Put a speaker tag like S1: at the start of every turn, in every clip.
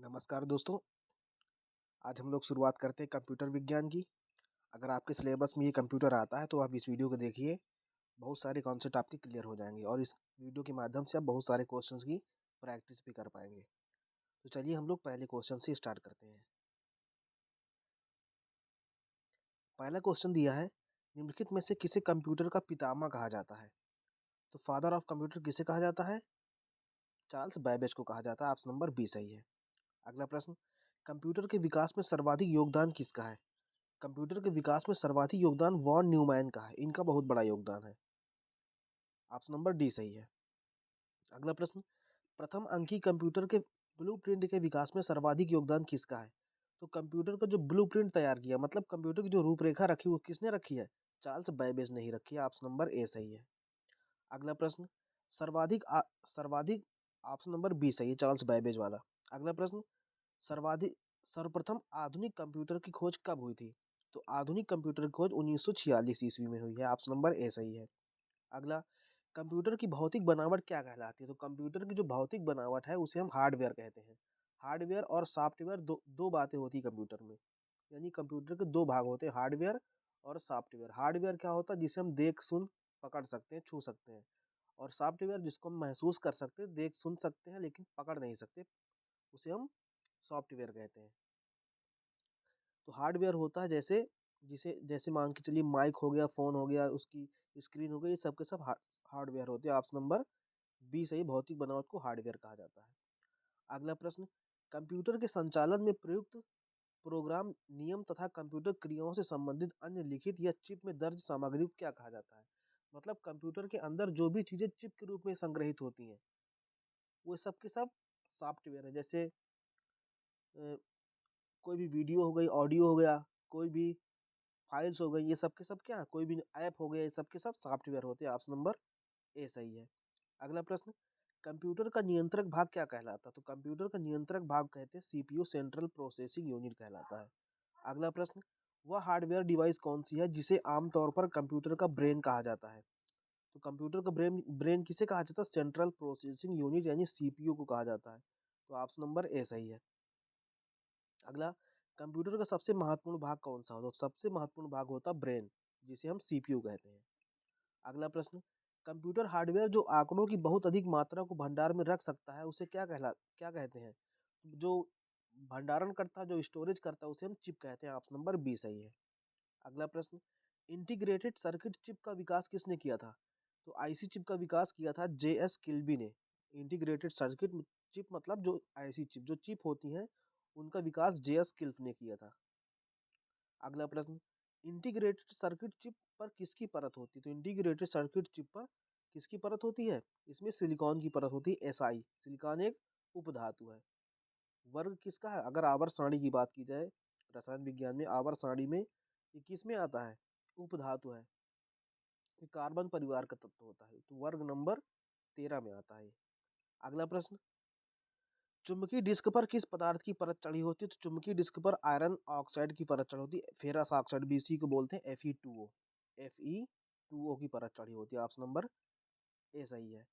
S1: नमस्कार दोस्तों, आज हम लोग शुरुआत करते हैं कंप्यूटर विज्ञान की। अगर आपके सिलेबस में ये कंप्यूटर आता है तो आप इस वीडियो को देखिए, बहुत सारे कॉन्सेप्ट आपके क्लियर हो जाएँगे और इस वीडियो के माध्यम से आप बहुत सारे क्वेश्चंस की प्रैक्टिस भी कर पाएँगे। तो चलिए हम लोग पहले क्वेश्चन से स्टार्ट करते हैं। पहला क्वेश्चन दिया है, निम्नलिखित में से किसे कंप्यूटर का पितामह कहा जाता है? तो फादर ऑफ कंप्यूटर किसे कहा जाता है? चार्ल्स बैबेज को कहा जाता है। ऑप्शन नंबर बी सही है। अगला प्रश्न, कंप्यूटर के विकास में सर्वाधिक योगदान किसका है? कंप्यूटर के विकास में सर्वाधिक योगदान वॉन न्यूमैन का है। इनका बहुत बड़ा योगदान है। ऑप्शन नंबर डी सही है। अगला प्रश्न, प्रथम अंकीय कंप्यूटर के ब्लूप्रिंट के विकास में सर्वाधिक योगदान किसका है? तो कंप्यूटर का जो ब्लूप्रिंट तैयार किया, मतलब कंप्यूटर की जो रूपरेखा रखी, वो किसने रखी है? चार्ल्स बैबेज ने ही रखी है। ऑप्शन नंबर ए सही है। अगला प्रश्न, सर्वाधिक ऑप्शन नंबर बी सही है, चार्ल्स बैबेज वाला। अगला प्रश्न, सर्वाधिक सर्वप्रथम आधुनिक कंप्यूटर की खोज कब हुई थी? तो आधुनिक कंप्यूटर की खोज 1946 ईस्वी में हुई है। ऑप्शन नंबर ए सही है। अगला, कंप्यूटर की भौतिक बनावट क्या कहलाती है? तो कंप्यूटर की जो भौतिक बनावट है उसे हम हार्डवेयर कहते हैं। हार्डवेयर और सॉफ्टवेयर दो दो बातें होती है कंप्यूटर में, यानी कंप्यूटर के दो भाग होते हैं, हार्डवेयर और सॉफ्टवेयर। हार्डवेयर क्या होता है? जिसे हम देख सुन पकड़ सकते हैं, छू सकते हैं। और सॉफ्टवेयर जिसको हम महसूस कर सकते हैं, देख सुन सकते हैं लेकिन पकड़ नहीं सकते, उसे हम सॉफ्टवेयर कहते हैं। तो हार्डवेयर होता है जैसे जिसे जैसे मान के चलिए माइक हो गया, फ़ोन हो गया, उसकी स्क्रीन हो गई, ये सब के सब हार्डवेयर होते हैं। ऑप्शन नंबर बी सही, भौतिक बनावट को हार्डवेयर कहा जाता है। अगला प्रश्न, कंप्यूटर के संचालन में प्रयुक्त प्रोग्राम, नियम तथा कंप्यूटर क्रियाओं से संबंधित अन्य लिखित या चिप में दर्ज सामग्री को क्या कहा जाता है? मतलब कंप्यूटर के अंदर जो भी चीज़ें चिप के रूप में संग्रहित होती हैं, वो सब के सब सॉफ्टवेयर है। जैसे अ, कोई भी वीडियो हो गई, ऑडियो हो गया, कोई भी फाइल्स हो गई, ये सब के सब क्या, कोई भी ऐप हो गया, ये सब के सब सॉफ्टवेयर होते हैं। ऑप्शन नंबर ए सही है। अगला प्रश्न, कंप्यूटर का नियंत्रक भाग क्या कहलाता है? तो कंप्यूटर का नियंत्रक भाग कहते हैं सीपीयू, सेंट्रल प्रोसेसिंग यूनिट कहलाता है। अगला प्रश्न, वह हार्डवेयर डिवाइस कौन सी है जिसे आमतौर पर कंप्यूटर का ब्रेन कहा जाता है? तो कंप्यूटर का ब्रेन ब्रेन किसे कहा जाता है? सेंट्रल प्रोसेसिंग यूनिट यानी सीपीयू को कहा जाता है। तो ऑप्शन नंबर ए सही है। अगला, कंप्यूटर का सबसे महत्वपूर्ण भाग कौन सा होता है? तो सबसे महत्वपूर्ण भाग होता है ब्रेन, जिसे हम सीपीयू कहते हैं। अगला प्रश्न, कंप्यूटर हार्डवेयर जो आंकड़ों की बहुत अधिक मात्रा को भंडार में रख सकता है, उसे क्या कहते हैं? जो भंडारण करता है, जो स्टोरेज करता है, उसे हम चिप कहते हैं। ऑप्शन नंबर बी सही है। अगला प्रश्न, इंटीग्रेटेड सर्किट चिप का विकास किसने किया था? तो आईसी चिप का विकास किया था जेएस किल्बी ने। इंटीग्रेटेड सर्किट चिप मतलब जो आईसी चिप, जो चिप होती हैं, उनका विकास जेएस किल्ब ने किया था। अगला प्रश्न, इंटीग्रेटेड सर्किट चिप पर किसकी परत होती है? तो इंटीग्रेटेड सर्किट चिप पर किसकी परत होती है? इसमें सिलिकॉन की परत होती है, एसआई। सिलिकॉन एक उपधातु है। वर्ग किसका है? अगर आवर्त सारणी की बात की जाए रसायन विज्ञान में, आवर्त सारणी में ये किस में आता है? उपधातु है। ये कार्बन परिवार का तत्व होता है, तो वर्ग नंबर 13 में आता है। अगला प्रश्न, चुंबकीय डिस्क पर किस पदार्थ की परत चढ़ी होती है? तो चुंबकीय डिस्क पर आयरन ऑक्साइड की परत चढ़ी होती है, फेरस ऑक्साइड, बीसी को बोलते हैं Fe2O। Fe2O की परत चढ़ी होती है। ऑप्शन नंबर ए सही है।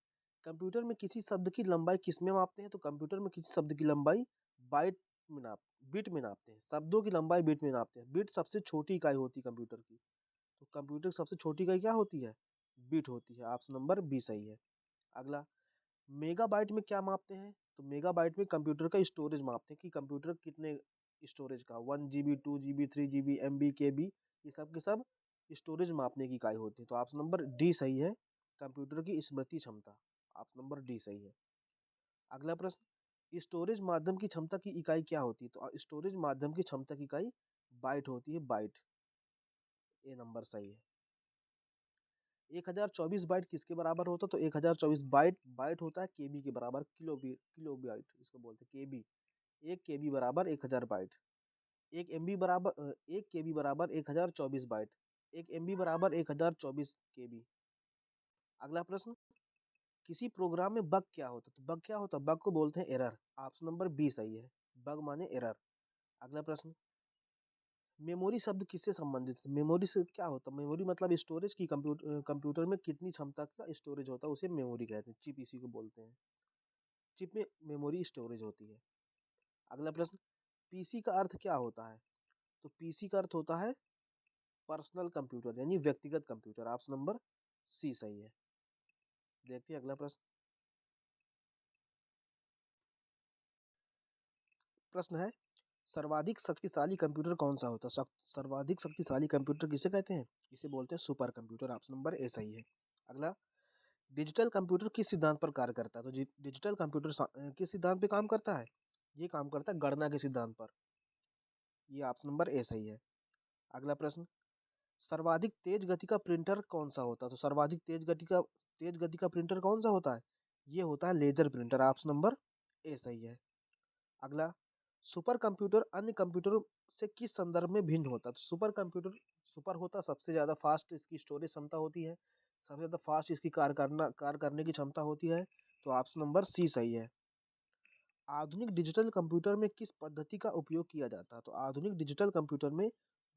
S1: कंप्यूटर में किसी शब्द की लंबाई किस में मापते हैं? तो कंप्यूटर में किसी शब्द की लंबाई बाइट में नाप बिट में नापते हैं। शब्दों की लंबाई बिट में नापते हैं। बिट सबसे छोटी इकाई होती है कंप्यूटर की। तो कंप्यूटर की सबसे छोटी इकाई क्या होती है? बिट होती है। ऑप्शन नंबर बी सही है। अगला, मेगाबाइट में क्या मापते हैं? तो मेगाबाइट में कंप्यूटर का स्टोरेज मापते हैं कि कंप्यूटर कितने स्टोरेज का, 1 GB, 2 GB, 3 GB, MB, KB, ये सब के सब स्टोरेज मापने की इकाई होती है। तो ऑप्शन नंबर डी सही है, कंप्यूटर की स्मृति क्षमता। ऑप्शन नंबर डी सही है। अगला प्रश्न, स्टोरेज माध्यम की क्षमता की इकाई क्या होती है? तो स्टोरेज माध्यम की क्षमता की इकाई बाइट होती है, बाइट। ए नंबर सही है। 1024 बाइट किसके बराबर होता है? तो 1024 बाइट बाइट होता है केबी के बराबर, किलो बाइट इसको बोलते हैं, केबी। 1 KB बराबर 1000 बाइट। 1 केबी बराबर 1024 बाइट। 1 MB बराबर 1024 केबी। अगला प्रश्न, किसी प्रोग्राम में बग क्या होता है? तो बग क्या होता है? बग को बोलते हैं एरर। ऑप्शन नंबर बी सही है, बग माने एरर। अगला प्रश्न, मेमोरी शब्द किससे संबंधित है? मेमोरी से क्या होता है? मेमोरी मतलब स्टोरेज की, कंप्यूटर में कितनी क्षमता का स्टोरेज होता है उसे मेमोरी कहते हैं, चिप इसी को बोलते हैं। चिप में मेमोरी स्टोरेज होती है। अगला प्रश्न, पीसी का अर्थ क्या होता है? तो पीसी का अर्थ होता है पर्सनल कंप्यूटर यानी व्यक्तिगत कंप्यूटर। ऑप्शन नंबर सी सही है। देखते हैं अगला प्रश्न। प्रश्न है, सर्वाधिक शक्तिशाली कंप्यूटर कौन सा होता है? सर्वाधिक शक्तिशाली कंप्यूटर किसे कहते हैं? इसे बोलते हैं super computer. Option number A सही है। अगला, डिजिटल कंप्यूटर किस सिद्धांत पर कार्य करता है? तो डिजिटल कंप्यूटर किस सिद्धांत पे काम करता है? ये काम करता है गणना के सिद्धांत पर। ये ऑप्शन नंबर ए सही है। अगला प्रश्न, सर्वाधिक तेज गति का प्रिंटर कौन सा होता है? तो सर्वाधिक तेज गति का प्रिंटर कौन सा होता है? ये होता है laser printer. Option number A सही है। अगला, सुपर कंप्यूटर अन्य कंप्यूटरों से किस संदर्भ में भिन्न होता है? तो सुपर कंप्यूटर सुपर होता है, सबसे ज्यादा फास्ट इसकी स्टोरेज क्षमता होती है, सबसे ज्यादा फास्ट इसकी कार्य करने की क्षमता होती है। तो ऑप्शन नंबर सी सही है। आधुनिक डिजिटल कंप्यूटर में किस पद्धति का उपयोग किया जाता है? तो आधुनिक डिजिटल कंप्यूटर में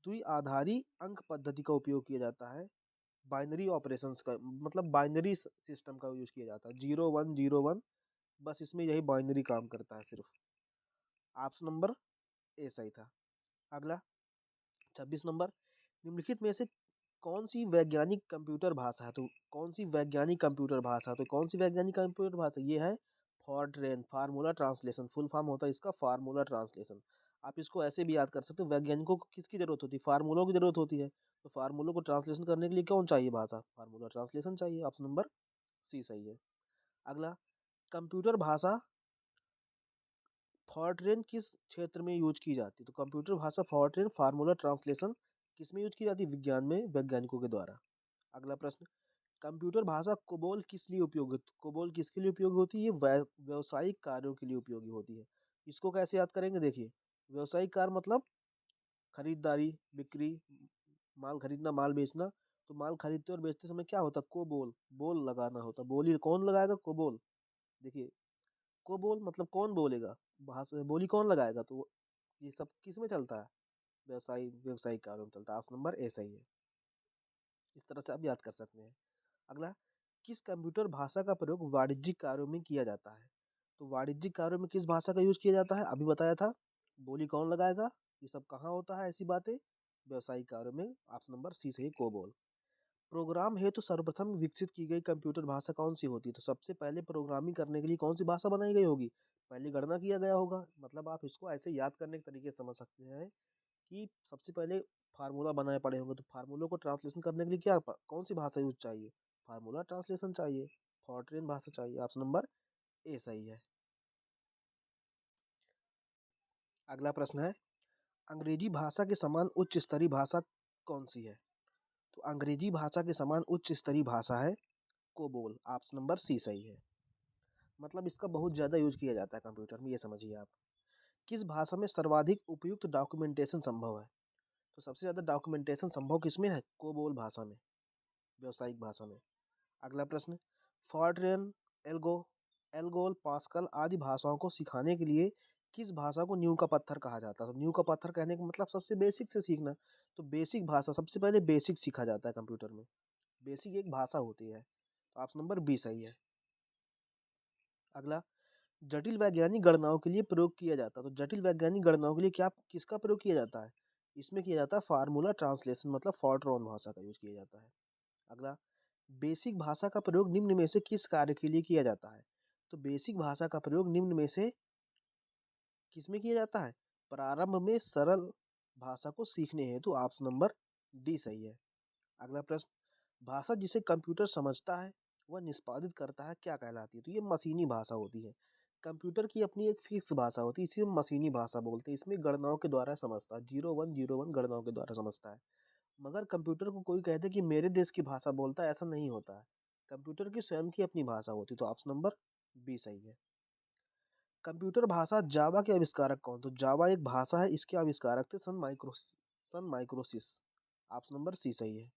S1: द्विआधारी अंक पद्धति का उपयोग किया जाता है। बाइनरी ऑपरेशंस का मतलब बाइनरी सिस्टम का यूज किया जाता है, 0101। बस इसमें यही बाइनरी काम करता है सिर्फ। ऑप्शन नंबर ए सही था। अगला, 26 नंबर, निम्नलिखित में से कौन सी वैज्ञानिक कंप्यूटर भाषा है? तो कौन सी वैज्ञानिक कंप्यूटर भाषा है? तो कौन सी वैज्ञानिक कंप्यूटर भाषा? ये है फॉरट्रेन, फार्मूला ट्रांसलेशन। फुल फॉर्म होता है इसका फार्मूला ट्रांसलेशन। आप इसको ऐसे भी याद कर सकते हो, वैज्ञानिकों को किसकी जरूरत होती है? फार्मूलों की जरूरत होती है। तो फार्मूलों को ट्रांसलेशन करने के लिए कौन चाहिए भाषा? फार्मूला ट्रांसलेशन चाहिए। ऑप्शन नंबर सी सही है। अगला, कंप्यूटर भाषा फॉरट्रेन किस क्षेत्र में यूज की जाती है? तो कंप्यूटर भाषा फॉरट्रेन फार्मूला ट्रांसलेशन किस में यूज की जाती है? विज्ञान में वैज्ञानिकों के द्वारा। अगला प्रश्न, कंप्यूटर भाषा कोबोल किस लिए उपयोगी कोबोल किसके लिए उपयोगी होती है? ये व्यावसायिक कार्यों के लिए उपयोगी होती है। इसको कैसे याद करेंगे? देखिए, व्यावसायिक कार्य मतलब खरीदारी, बिक्री, माल खरीदना, माल बेचना। तो माल खरीदते और बेचते समय क्या होता है? कोबोल, बोल लगाना होता। बोली कौन लगाएगा? कोबोल। देखिए, कोबोल मतलब कौन बोलेगा, भाषा बोली कौन लगाएगा? तो ये सब किस में चलता है? व्यवसायिक कार्यों में चलता है। ऑप्शन नंबर ए सही है। इस तरह से आप याद कर सकते हैं। अगला, किस कंप्यूटर भाषा का प्रयोग वाणिज्यिक कार्यों में किया जाता है? तो वाणिज्यिक कार्यों में किस भाषा का यूज किया जाता है? अभी बताया था। बोली कौन लगाएगा? ये सब कहाँ होता है ऐसी बातें? व्यवसायिक कार्यों में। ऑप्शन नंबर सी सही, कोबोल। प्रोग्राम हेतु सर्वप्रथम विकसित की गई कंप्यूटर भाषा कौन सी होती है? तो सबसे पहले प्रोग्रामिंग करने के लिए कौन सी भाषा बनाई गई होगी? पहले गणना किया गया होगा। मतलब आप इसको ऐसे याद करने के तरीके से समझ सकते हैं कि सबसे पहले फार्मूला बनाए पड़े होंगे, तो फार्मूलों को ट्रांसलेशन करने के लिए कौन सी भाषा यूज चाहिए? फार्मूला ट्रांसलेशन चाहिए, फॉरट्रेन भाषा चाहिए। ऑप्शन नंबर ए सही है। अगला प्रश्न है, अंग्रेजी भाषा के समान उच्च स्तरीय भाषा कौन सी है? तो अंग्रेजी भाषा के समान उच्च स्तरीय भाषा है कोबोल। ऑप्शन नंबर सी सही है। मतलब इसका बहुत ज़्यादा यूज किया जाता है कंप्यूटर में, ये समझिए आप। किस भाषा में सर्वाधिक उपयुक्त डॉक्यूमेंटेशन संभव है? तो सबसे ज़्यादा डॉक्यूमेंटेशन संभव किसमें है? कोबोल भाषा में, व्यावसायिक भाषा में। अगला प्रश्न, फॉरट्रेन, एल्गो एल्गोल, पास्कल आदि भाषाओं को सिखाने के लिए किस भाषा को नींव का पत्थर कहा जाता है? तो नींव का पत्थर कहने का मतलब सबसे बेसिक से सीखना। तो बेसिक भाषा, सबसे पहले बेसिक सीखा जाता है कंप्यूटर में। बेसिक एक भाषा होती है। तो ऑप्शन नंबर बी सही है। अगला, जटिल वैज्ञानिक गणनाओं के लिए प्रयोग किया जाता है। तो जटिल वैज्ञानिक गणनाओं के लिए क्या किसका प्रयोग किया जाता है? इसमें किया जाता है फार्मूला ट्रांसलेशन मतलब फॉरट्रॉन भाषा का यूज किया जाता है। अगला, बेसिक भाषा का प्रयोग निम्न में से किस कार्य के लिए किया जाता है? तो बेसिक भाषा का प्रयोग निम्न में से किस में किया जाता है? प्रारंभ में सरल भाषा को सीखने हेतु। ऑप्शन नंबर डी सही है। अगला प्रश्न, भाषा जिसे कंप्यूटर समझता है वह निष्पादित करता है क्या कहलाती है? तो ये मशीनी भाषा होती है। कंप्यूटर की अपनी एक फिक्स भाषा होती है, इसे हम मशीनी भाषा बोलते हैं। इसमें गणनाओं के द्वारा समझता है, 0101 गणनाओं के द्वारा समझता है। मगर कंप्यूटर को कोई कहते कि मेरे देश की भाषा बोलता है, ऐसा नहीं होता है। कंप्यूटर की स्वयं की अपनी भाषा होती है। तो ऑप्शन नंबर बी सही है। कंप्यूटर भाषा जावा के आविष्कारक कौन? तो जावा एक भाषा है, इसके आविष्कारक थे सन माइक्रोसिस। ऑप्शन नंबर सी सही है।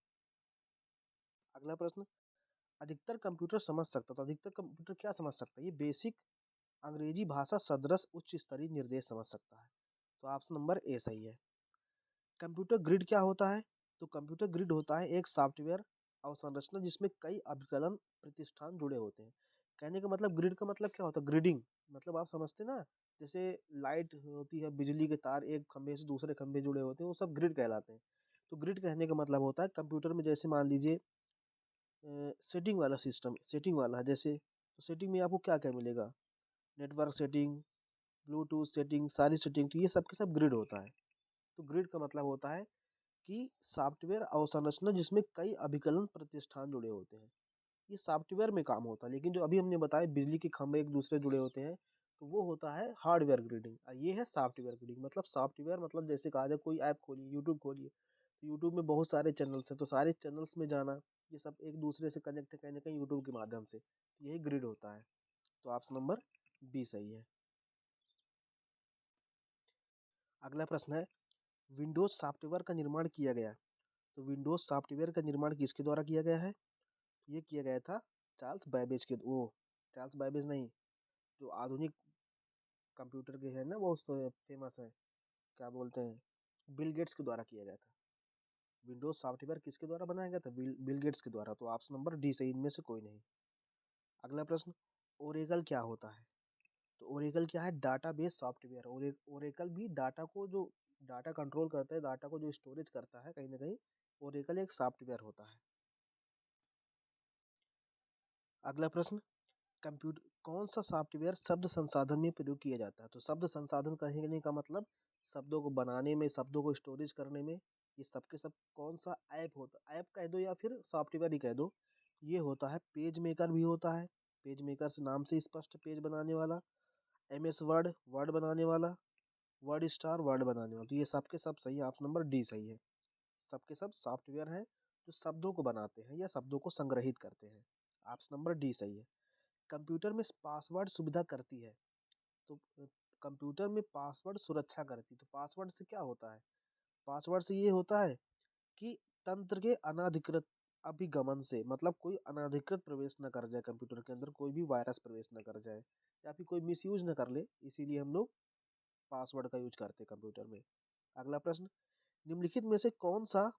S1: अगला प्रश्न, अधिकतर कंप्यूटर समझ सकता, तो अधिकतर कंप्यूटर क्या समझ सकता है? ये बेसिक अंग्रेजी भाषा सदृश उच्च स्तरीय निर्देश समझ सकता है। तो ऑप्शन नंबर ए सही है। कंप्यूटर ग्रिड क्या होता है? तो कंप्यूटर ग्रिड होता है एक सॉफ्टवेयर अवसंरचना जिसमें कई अभिकलन प्रतिष्ठान जुड़े होते हैं। कहने का मतलब ग्रिड का मतलब क्या होता है? ग्रिडिंग, मतलब आप समझते ना, जैसे लाइट होती है, बिजली के तार एक खंभे से दूसरे खंभे जुड़े होते हैं, वो सब ग्रिड कहलाते हैं। तो ग्रिड कहने का मतलब होता है कंप्यूटर में, जैसे मान लीजिए सेटिंग वाला सिस्टम, सेटिंग वाला है जैसे, तो सेटिंग में आपको क्या क्या मिलेगा, नेटवर्क सेटिंग, ब्लूटूथ सेटिंग, सारी सेटिंग, तो ये सब के सब ग्रिड होता है। तो ग्रिड का मतलब होता है कि सॉफ्टवेयर अवसंरचना जिसमें कई अभिकलन प्रतिष्ठान जुड़े होते हैं, ये सॉफ्टवेयर में काम होता है। लेकिन जो अभी हमने बताया बिजली के खंभे एक दूसरे जुड़े होते हैं, तो वो होता है हार्डवेयर ग्रिडिंग, और ये है सॉफ्टवेयर ग्रिडिंग। मतलब सॉफ्टवेयर मतलब जैसे कहा जाए कोई ऐप खोलिए, यूट्यूब खोलिए, तो यूट्यूब में बहुत सारे चैनल्स हैं, तो सारे चैनल्स में जाना, ये सब एक दूसरे से कनेक्ट है कहीं ना कहीं यूट्यूब के माध्यम से, तो यही ग्रिड होता है। तो ऑप्शन नंबर बी सही है। अगला प्रश्न है, विंडोज सॉफ्टवेयर का निर्माण किया गया, तो विंडोज सॉफ्टवेयर का निर्माण किसके द्वारा किया गया है? तो ये किया गया था चार्ल्स बैबेज के, वो चार्ल्स बैबेज नहीं, जो आधुनिक कंप्यूटर के है ना, वो फेमस है, क्या बोलते हैं, बिल गेट्स के द्वारा किया गया था। विंडोज सॉफ्टवेयर किसके द्वारा बनाया गया था? बिल गेट्स के द्वारा। तो ऑप्शन नंबर डी सही, इनमें से कोई नहीं। अगला प्रश्न, ओरेकल क्या होता है? तो ओरेकल क्या है? Database software. ओरेकल भी डाटा को जो डाटा कंट्रोल करता है, डाटा को जो स्टोरेज करता है कहीं ना कहीं, ओरेकल एक सॉफ्टवेयर होता है। अगला प्रश्न, कंप्यूटर कौन सा सॉफ्टवेयर शब्द संसाधन में प्रयोग किया जाता है? तो शब्द संसाधन कहने का मतलब शब्दों को बनाने में, शब्दों को स्टोरेज करने में, ये सब के सब कौन सा ऐप होता है, ऐप कह दो या फिर सॉफ्टवेयर ही कह दो, ये होता है पेज मेकर भी होता है। पेज मेकर से नाम से स्पष्ट, पेज बनाने वाला। एम एस वर्ड, वर्ड बनाने वाला। वर्ड स्टार, वर्ड बनाने वाला। तो ये सब के सब सही है, ऑप्शन नंबर डी सही है। सबके सब सॉफ्टवेयर हैं जो शब्दों को बनाते हैं या शब्दों को संग्रहित करते हैं। ऑप्शन नंबर डी सही है। कंप्यूटर में पासवर्ड सुविधा करती है, तो कंप्यूटर में पासवर्ड सुरक्षा करती है, तो पासवर्ड से क्या होता है? पासवर्ड से ये होता है कि तंत्र के अनाधिकृत अभिगमन से, मतलब कोई अनाधिकृत प्रवेश न कर जाए कंप्यूटर के अंदर, कोई भी वायरस प्रवेश न कर जाए या फिर कोई मिसयूज न कर ले, इसीलिए हम लोग पासवर्ड का यूज करते हैं कंप्यूटर में। अगला प्रश्न, निम्नलिखित में से कौन सा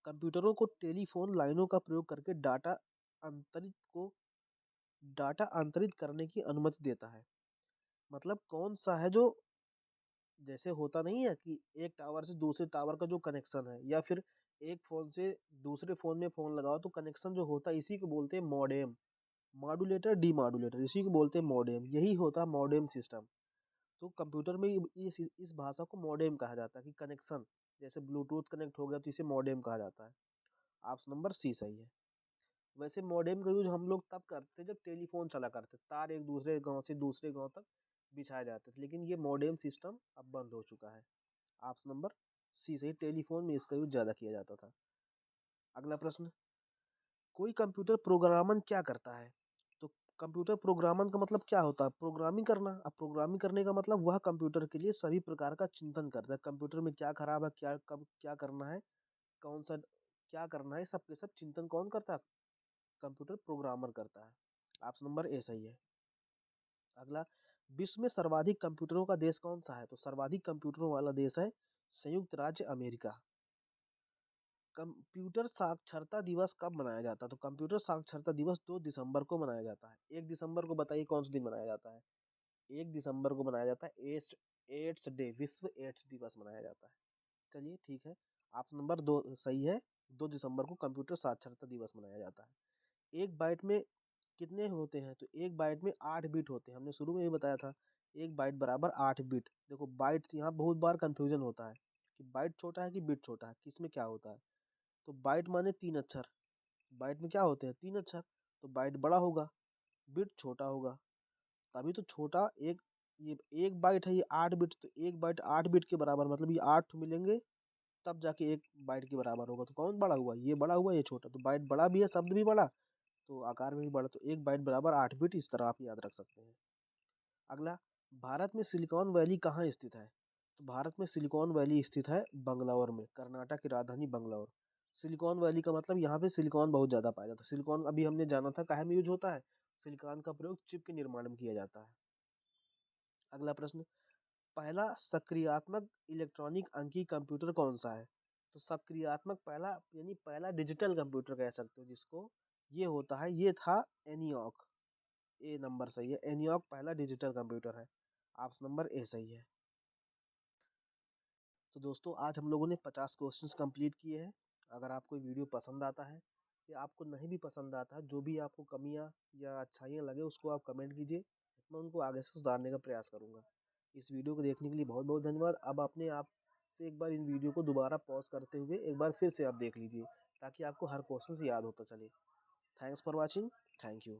S1: कंप्यूटरों को टेलीफोन लाइनों का प्रयोग करके अंतरित को डाटा अंतरित करने की अनुमति देता है? मतलब कौन सा है जो, जैसे होता नहीं है कि एक टावर से दूसरे टावर का जो कनेक्शन है, या फिर एक फोन से दूसरे फोन में फोन लगाओ तो कनेक्शन जो होता है, इसी को बोलते हैं मॉडेम। मॉड्यूलेटर, डीमॉड्यूलेटर, इसी को बोलते हैं मॉडेम, यही होता है मॉडेम सिस्टम। तो कंप्यूटर में इस भाषा को मॉडेम कहा जाता है, कि कनेक्शन, जैसे ब्लूटूथ कनेक्ट हो गया तो इसे मॉडेम कहा जाता है। ऑप्शन नंबर सी सही है। वैसे मॉडेम का यूज हम लोग तब करते जब टेलीफोन चला करते, तार एक दूसरे गांव से दूसरे गांव तक बिछाए जाते थे, लेकिन ये मॉडेम सिस्टम अब बंद हो चुका है। ऑप्शन नंबर सी सही, टेलीफोन में इसका यूज ज्यादा किया जाता था। अगला प्रश्न, कोई कंप्यूटर प्रोग्रामन क्या करता है? तो कंप्यूटर प्रोग्रामन का मतलब क्या होता है? प्रोग्रामिंग करना। अब प्रोग्रामिंग करने का मतलब वह कंप्यूटर के लिए सभी प्रकार का चिंतन करता है, कंप्यूटर में क्या खराब है, क्या कब क्या करना है, कौन सा क्या करना है, सब के सब चिंतन कौन करता है? कंप्यूटर प्रोग्रामर करता है। ऑप्शन नंबर ए सही है। अगला, विश्व में सर्वाधिक कंप्यूटरों का देश कौन सा है? तो सर्वाधिक कंप्यूटरों वाला देश है संयुक्त राज्य अमेरिका। कंप्यूटर साक्षरता दिवस कब मनाया जाता है? तो कंप्यूटर साक्षरता दिवस 2 दिसंबर को मनाया जाता है। 1 दिसंबर को बताइए कौन सा दिन मनाया जाता है? 1 दिसंबर को मनाया जाता है एड्स एड्स डे, विश्व एड्स दिवस मनाया जाता है। चलिए ठीक है, ऑप्शन नंबर दो सही है। 2 दिसंबर को कंप्यूटर साक्षरता दिवस मनाया जाता है। एक बाइट में कितने होते हैं? तो एक बाइट में 8 बिट होते हैं, हमने शुरू में ही बताया था। एक बाइट बराबर 8 बिट। देखो बाइट, यहाँ बहुत बार कंफ्यूजन होता है कि बाइट छोटा है कि बिट छोटा है, किसमें क्या होता है। तो बाइट माने 3 अक्षर, बाइट में क्या होते हैं? 3 अक्षर, तो बाइट बड़ा होगा, बिट छोटा होगा। तभी तो छोटा एक, ये एक बाइट है, ये 8 बिट, तो एक बाइट 8 बिट के बराबर, मतलब ये 8 मिलेंगे तब जाके एक बाइट के बराबर होगा। तो कौन बड़ा हुआ? ये बड़ा हुआ, ये छोटा। तो बाइट बड़ा भी है, शब्द भी बड़ा, तो आकार में भी बड़ा, तो एक बाइट बराबर 8 बिट, इस तरह आप याद रख सकते हैं। अगला, भारत में सिलिकॉन वैली कहाँ स्थित है? तो भारत में सिलिकॉन वैली स्थित है बंगलौर में, कर्नाटक की राजधानी बंगलौर। सिलिकॉन वैली का मतलब यहाँ पे सिलिकॉन बहुत ज्यादा पाया जाता है। सिलिकॉन अभी हमने जाना था काहे में यूज होता है, सिलिकॉन का प्रयोग चिप के निर्माण में किया जाता है। अगला प्रश्न, पहला सक्रियात्मक इलेक्ट्रॉनिक अंकीय कंप्यूटर कौन सा है? तो सक्रियात्मक पहला, यानी पहला डिजिटल कंप्यूटर कह सकते हो जिसको, ये होता है, ये था एनियॉक। ए नंबर सही है, एनियॉक पहला डिजिटल कंप्यूटर है। ऑप्शन नंबर ए सही है। तो दोस्तों आज हम लोगों ने 50 क्वेश्चंस कंप्लीट किए हैं। अगर आपको वीडियो पसंद आता है या आपको नहीं भी पसंद आता है, जो भी आपको कमियां या अच्छाइयाँ लगे उसको आप कमेंट कीजिए, मैं उनको आगे से सुधारने का प्रयास करूंगा। इस वीडियो को देखने के लिए बहुत बहुत धन्यवाद। अब अपने आप से एक बार इन वीडियो को दोबारा पॉज करते हुए एक बार फिर से आप देख लीजिए, ताकि आपको हर क्वेश्चन याद होता चले। Thanks for watching. Thank you.